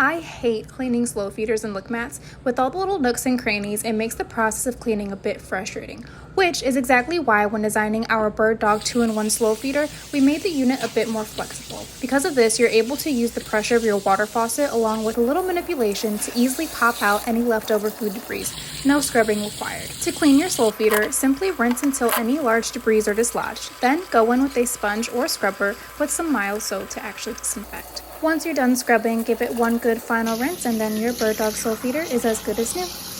I hate cleaning slow feeders and lick mats. With all the little nooks and crannies, it makes the process of cleaning a bit frustrating, which is exactly why when designing our Bird Dog 2-in-1 slow feeder, we made the unit a bit more flexible. Because of this, you're able to use the pressure of your water faucet along with a little manipulation to easily pop out any leftover food debris. No scrubbing required. To clean your slow feeder, simply rinse until any large debris are dislodged. Then go in with a sponge or scrubber with some mild soap to actually disinfect. Once you're done scrubbing, give it one good final rinse and then your Bird Dog slow feeder is as good as new.